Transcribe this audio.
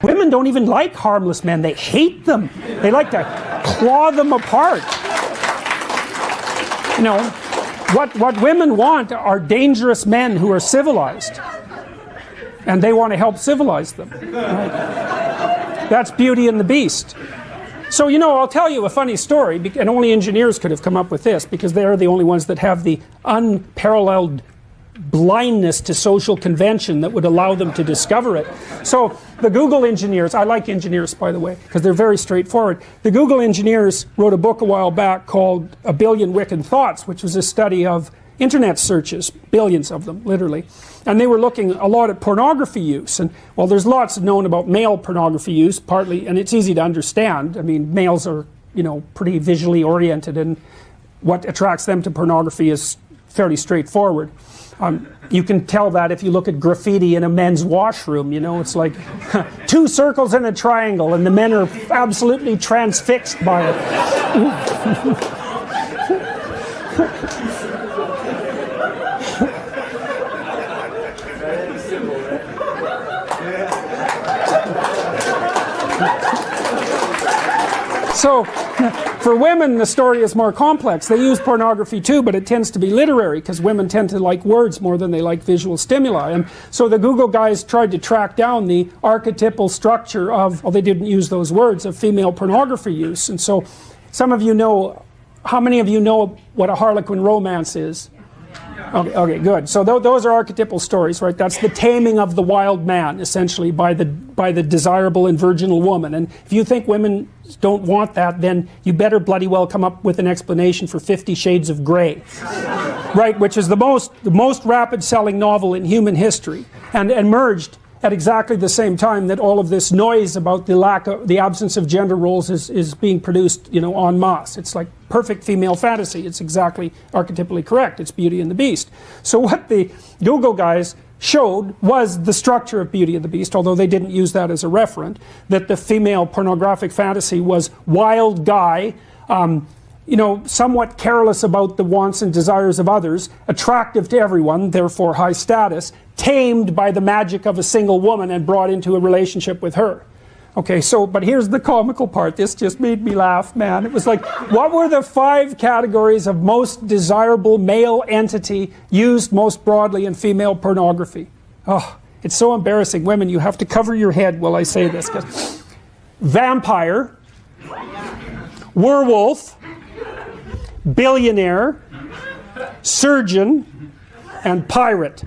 Women don't even like harmless men. They hate them. They like to claw them apart. You know, what women want are dangerous men who are civilized. And they want to help civilize them. Right? That's Beauty and the Beast. So, you know, I'll tell you a funny story, and only engineers could have come up with this, because they're the only ones that have the unparalleled blindness to social convention that would allow them to discover it. So the Google engineers, I like engineers, by the way, because they're very straightforward. The Google engineers wrote a book a while back called A Billion Wicked Thoughts, which was a study of internet searches, billions of them, literally. And they were looking a lot at pornography use. And, well, there's lots known about male pornography use, partly, and it's easy to understand. I mean, males are, you know, pretty visually oriented, and what attracts them to pornography is fairly straightforward. You can tell that if you look at graffiti in a men's washroom, you know, it's like 2 circles and a triangle, and the men are absolutely transfixed by it. So, for women, the story is more complex. They use pornography too, but it tends to be literary, because women tend to like words more than they like visual stimuli. And so the Google guys tried to track down the archetypal structure of, well, they didn't use those words, of female pornography use. And so some of you know, how many of you know what a Harlequin romance is? Okay, good. So those are archetypal stories, right? That's the taming of the wild man, essentially, by the desirable and virginal woman. And if you think women don't want that, then you better bloody well come up with an explanation for 50 Shades of Grey, right? Which is the most rapid-selling novel in human history, and emerged at exactly the same time that all of this noise about the absence of gender roles is being produced, you know, en masse. It's like perfect female fantasy. It's exactly archetypally correct. It's Beauty and the Beast. So what the Google guys showed was the structure of Beauty and the Beast, although they didn't use that as a referent, that the female pornographic fantasy was wild guy, you know, somewhat careless about the wants and desires of others, attractive to everyone, therefore high status, tamed by the magic of a single woman and brought into a relationship with her. Okay, so, but here's the comical part. This just made me laugh, man. It was like, what were the 5 categories of most desirable male entity used most broadly in female pornography? Oh, it's so embarrassing. Women, you have to cover your head while I say this. Vampire, werewolf, billionaire, surgeon, and pirate.